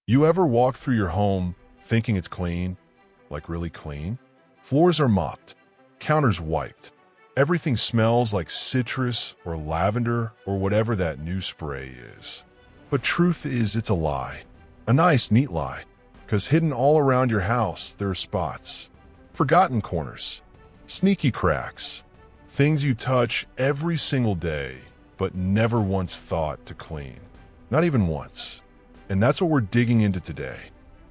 You ever walk through your home thinking it's clean, like really clean? Floors are mopped, counters wiped. Everything smells like citrus or lavender or whatever that new spray is. But truth is, it's a lie. A nice, neat lie. Because hidden all around your house, there are spots. Forgotten corners. Sneaky cracks. Things you touch every single day, but never once thought to clean. Not even once. And that's what we're digging into today.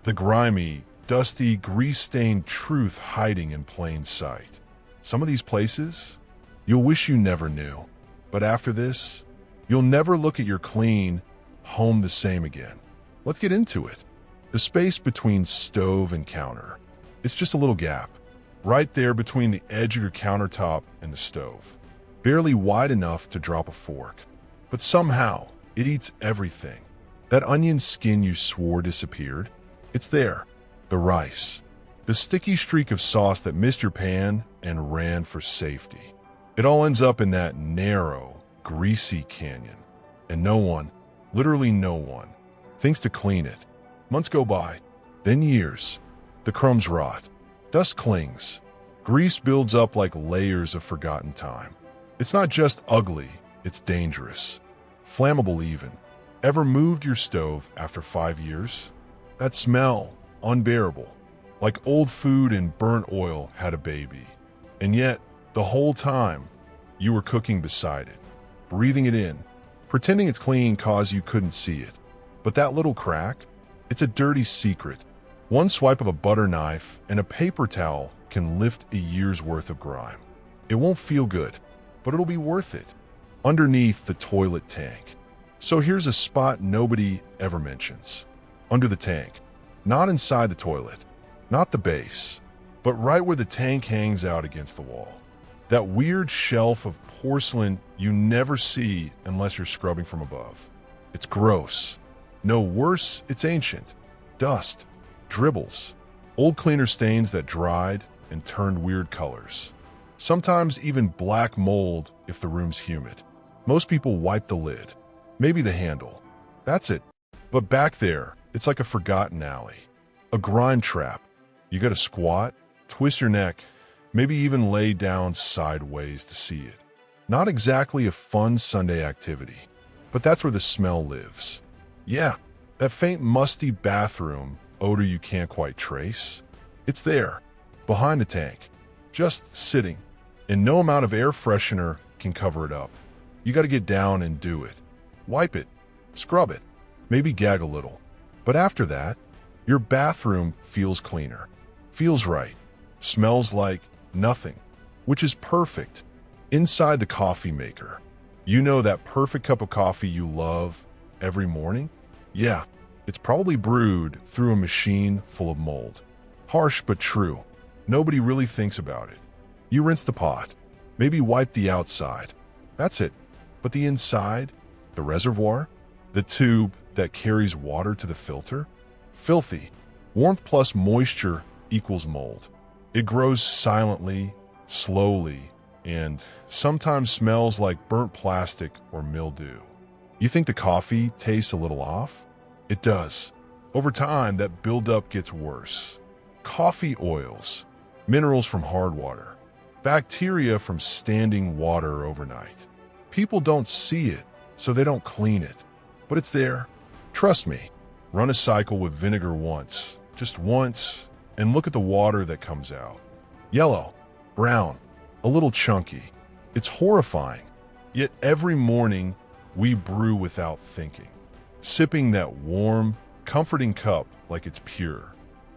The grimy, dusty, grease-stained truth hiding in plain sight. Some of these places, you'll wish you never knew. But after this, you'll never look at your clean home the same again. Let's get into it. The space between stove and counter. It's just a little gap. Right there between the edge of your countertop and the stove. Barely wide enough to drop a fork. But somehow, it eats everything. That onion skin you swore disappeared, it's there. The rice. The sticky streak of sauce that missed your pan and ran for safety. It all ends up in that narrow, greasy canyon. And no one, literally no one, thinks to clean it. Months go by, then years. The crumbs rot. Dust clings. Grease builds up like layers of forgotten time. It's not just ugly, it's dangerous. Flammable even. Ever moved your stove after 5 years? That smell, unbearable. Like old food and burnt oil had a baby. And yet, the whole time, you were cooking beside it, breathing it in, pretending it's clean cause you couldn't see it. But that little crack, it's a dirty secret. One swipe of a butter knife and a paper towel can lift a year's worth of grime. It won't feel good, but it'll be worth it. Underneath the toilet tank. So here's a spot nobody ever mentions. Under the tank. Not inside the toilet. Not the base. But right where the tank hangs out against the wall. That weird shelf of porcelain you never see unless you're scrubbing from above. It's gross. No worse, it's ancient. Dust. Dribbles. Old cleaner stains that dried and turned weird colors. Sometimes even black mold if the room's humid. Most people wipe the lid. Maybe the handle. That's it. But back there, it's like a forgotten alley. A grind trap. You gotta squat, twist your neck, maybe even lay down sideways to see it. Not exactly a fun Sunday activity, but that's where the smell lives. Yeah, that faint musty bathroom odor you can't quite trace. It's there, behind the tank, just sitting, and no amount of air freshener can cover it up. You gotta get down and do it. Wipe it, scrub it, maybe gag a little. But after that, your bathroom feels cleaner, feels right, smells like nothing, which is perfect. Inside the coffee maker, you know that perfect cup of coffee you love every morning? Yeah, it's probably brewed through a machine full of mold. Harsh but true. Nobody really thinks about it. You rinse the pot, maybe wipe the outside. That's it. But the inside, the reservoir, the tube that carries water to the filter, filthy. Warmth plus moisture equals mold. It grows silently, slowly, and sometimes smells like burnt plastic or mildew. You think the coffee tastes a little off? It does. Over time, that buildup gets worse. Coffee oils, minerals from hard water, bacteria from standing water overnight. People don't see it, so they don't clean it. But it's there. Trust me. Run a cycle with vinegar once, just once, and look at the water that comes out. Yellow, brown, a little chunky. It's horrifying. Yet every morning, we brew without thinking, sipping that warm, comforting cup like it's pure,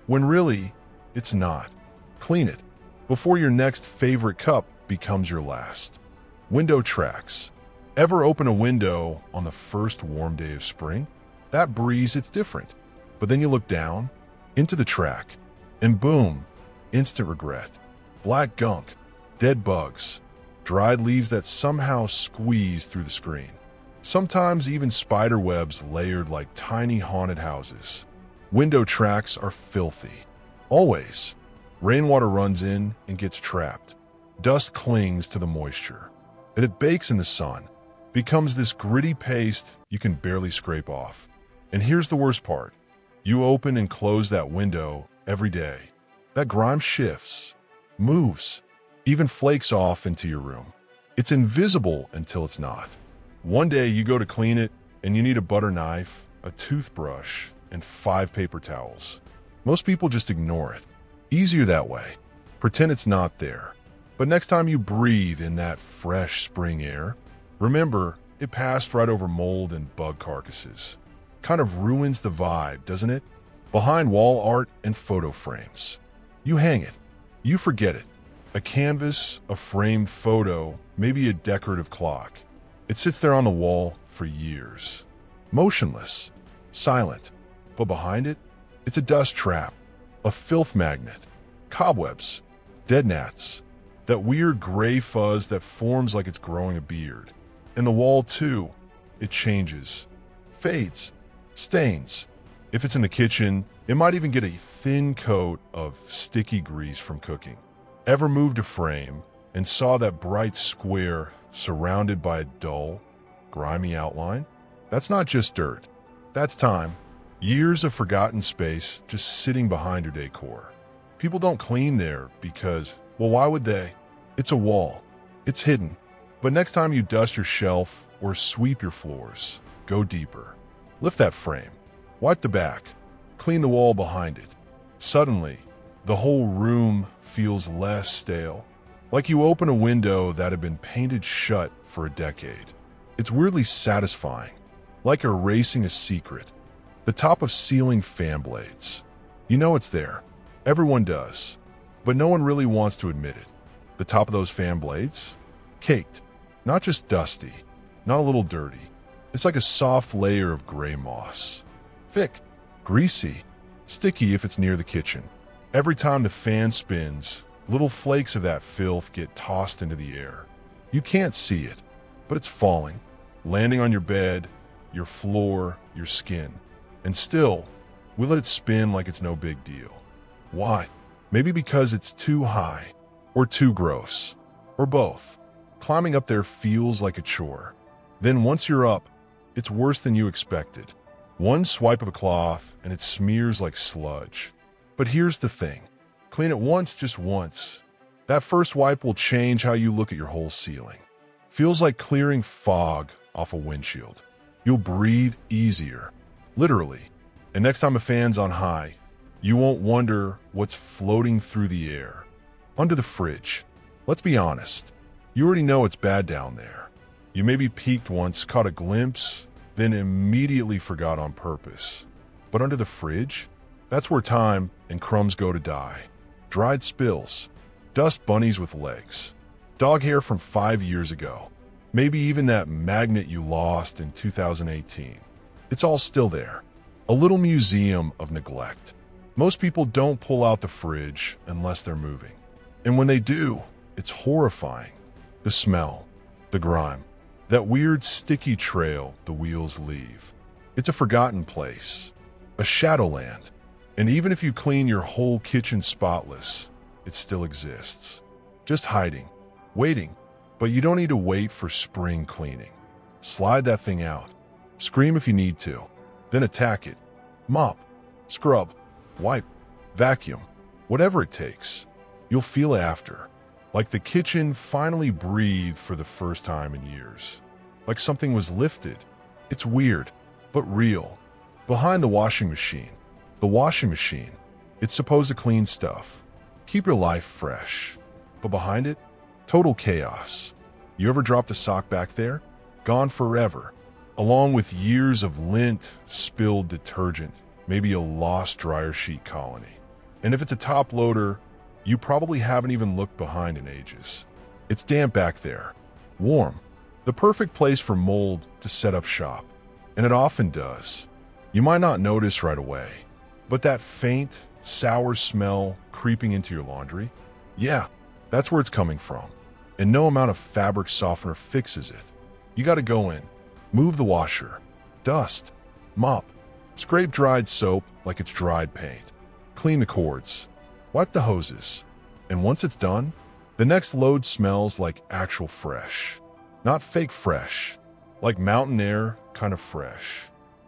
when really, it's not. Clean it before your next favorite cup becomes your last. Window tracks. Ever open a window on the first warm day of spring? That breeze, it's different. But then you look down, into the track, and boom, instant regret. Black gunk, dead bugs, dried leaves that somehow squeeze through the screen. Sometimes even spider webs layered like tiny haunted houses. Window tracks are filthy. Always. Rainwater runs in and gets trapped. Dust clings to the moisture. And it bakes in the sun, becomes this gritty paste you can barely scrape off. And here's the worst part. You open and close that window every day. That grime shifts, moves, even flakes off into your room. It's invisible until it's not. One day you go to clean it and you need a butter knife, a toothbrush, and 5 paper towels. Most people just ignore it. Easier that way. Pretend it's not there. But next time you breathe in that fresh spring air, remember it passed right over mold and bug carcasses. Kind of ruins the vibe, doesn't it? Behind wall art and photo frames. You hang it. You forget it. A canvas, a framed photo, maybe a decorative clock. It sits there on the wall for years. Motionless, silent. But behind it, it's a dust trap, a filth magnet, cobwebs, dead gnats, that weird gray fuzz that forms like it's growing a beard. And the wall, too, it changes, fades, stains. If it's in the kitchen, it might even get a thin coat of sticky grease from cooking. Ever moved a frame and saw that bright square surrounded by a dull, grimy outline? That's not just dirt. That's time. Years of forgotten space just sitting behind your decor. People don't clean there because, well, why would they? It's a wall. It's hidden. But next time you dust your shelf or sweep your floors, go deeper. Lift that frame. Wipe the back. Clean the wall behind it. Suddenly, the whole room feels less stale. Like you open a window that had been painted shut for a decade. It's weirdly satisfying. Like erasing a secret. The top of ceiling fan blades. You know it's there. Everyone does. But no one really wants to admit it. The top of those fan blades? Caked. Not just dusty. Not a little dirty. It's like a soft layer of gray moss. Thick. Greasy. Sticky if it's near the kitchen. Every time the fan spins, little flakes of that filth get tossed into the air. You can't see it, but it's falling. Landing on your bed, your floor, your skin. And still, we let it spin like it's no big deal. Why? Maybe because it's too high, or too gross, or both. Climbing up there feels like a chore. Then once you're up, it's worse than you expected. One swipe of a cloth and it smears like sludge. But here's the thing. Clean it once, just once. That first wipe will change how you look at your whole ceiling. Feels like clearing fog off a windshield. You'll breathe easier. Literally. And next time a fan's on high, you won't wonder what's floating through the air. Under the fridge. Let's be honest. You already know it's bad down there. You maybe peeked once, caught a glimpse, then immediately forgot on purpose. But under the fridge, that's where time and crumbs go to die. Dried spills, dust bunnies with legs, dog hair from 5 years ago, maybe even that magnet you lost in 2018. It's all still there. A little museum of neglect. Most people don't pull out the fridge unless they're moving. And when they do, it's horrifying. The smell, the grime, that weird sticky trail the wheels leave. It's a forgotten place, a shadowland. And even if you clean your whole kitchen spotless, it still exists. Just hiding, waiting. But you don't need to wait for spring cleaning. Slide that thing out. Scream if you need to. Then attack it. Mop, scrub, wipe, vacuum, whatever it takes. You'll feel after. Like the kitchen finally breathed for the first time in years. Like something was lifted. It's weird, but real. Behind the washing machine. The washing machine. It's supposed to clean stuff. Keep your life fresh. But behind it, total chaos. You ever dropped a sock back there? Gone forever. Along with years of lint, spilled detergent, maybe a lost dryer sheet colony. And if it's a top loader, you probably haven't even looked behind in ages. It's damp back there. Warm. The perfect place for mold to set up shop. And it often does. You might not notice right away. But that faint, sour smell creeping into your laundry? Yeah, that's where it's coming from. And no amount of fabric softener fixes it. You gotta go in, move the washer, dust, mop, scrape dried soap like it's dried paint, clean the cords, wipe the hoses. And once it's done, the next load smells like actual fresh. Not fake fresh, like mountain air kind of fresh.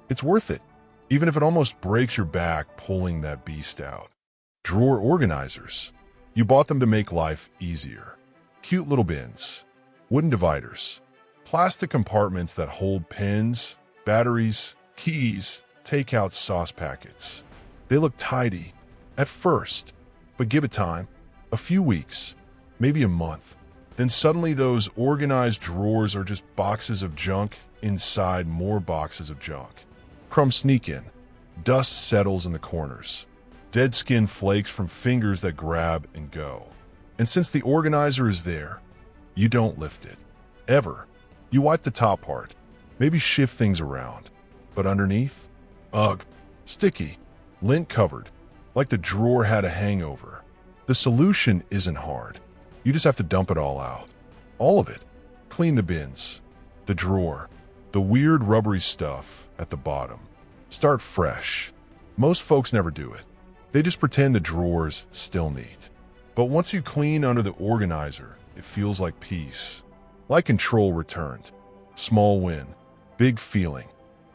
It's worth it. even if it almost breaks your back pulling that beast out. Drawer organizers. You bought them to make life easier. Cute little bins, wooden dividers, plastic compartments that hold pens, batteries, keys, takeout sauce packets. They look tidy at first, but give it time, a few weeks, maybe a month. Then suddenly those organized drawers are just boxes of junk inside more boxes of junk. Crumbs sneak in. Dust settles in the corners. Dead skin flakes from fingers that grab and go. And since the organizer is there, you don't lift it. Ever. You wipe the top part, maybe shift things around. But underneath? Ugh. Sticky. Lint covered. Like the drawer had a hangover. The solution isn't hard. You just have to dump it all out. All of it. Clean the bins. The drawer. The weird rubbery stuff at the bottom. Start fresh. Most folks never do it. They just pretend the drawer's still neat. But once you clean under the organizer, it feels like peace. Like control returned. Small win. Big feeling.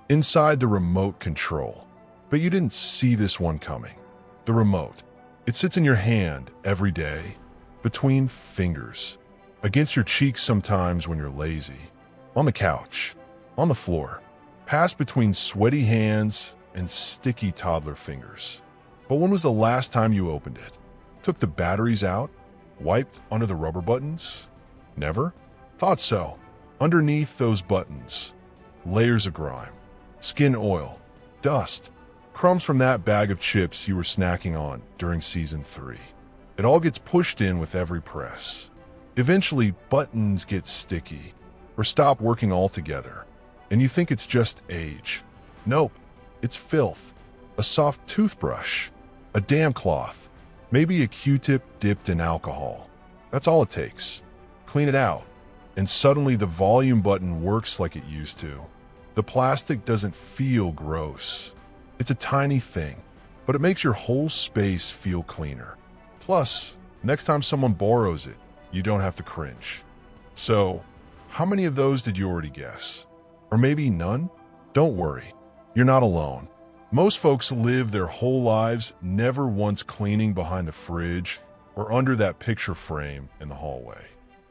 Inside the remote control. But you didn't see this one coming. The remote. It sits in your hand every day. Between fingers. Against your cheeks sometimes when you're lazy. On the couch. On the floor. Passed between sweaty hands and sticky toddler fingers. But when was the last time you opened it? Took the batteries out? Wiped under the rubber buttons? Never? Thought so. Underneath those buttons. Layers of grime. Skin oil. Dust. Crumbs from that bag of chips you were snacking on during season 3. It all gets pushed in with every press. Eventually, buttons get sticky or stop working altogether, and you think it's just age. Nope, it's filth. A soft toothbrush, a damp cloth, maybe a Q-tip dipped in alcohol. That's all it takes. Clean it out, and suddenly the volume button works like it used to. The plastic doesn't feel gross. It's a tiny thing, but it makes your whole space feel cleaner. Plus, next time someone borrows it, you don't have to cringe. So, how many of those did you already guess? Or maybe none? Don't worry, you're not alone. Most folks live their whole lives never once cleaning behind the fridge or under that picture frame in the hallway.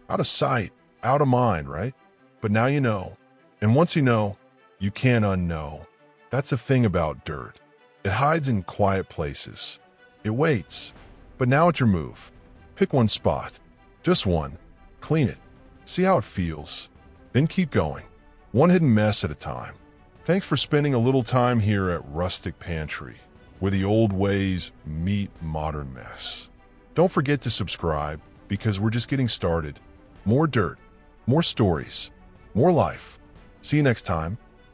Out of sight, out of mind, right? But now you know. And once you know, you can't unknow. That's the thing about dirt. It hides in quiet places. It waits. But now it's your move. Pick one spot. Just one. Clean it. See how it feels. Then keep going. One hidden mess at a time. Thanks for spending a little time here at Rustic Pantry, where the old ways meet modern mess. Don't forget to subscribe, because we're just getting started. More dirt, more stories, more life. See you next time.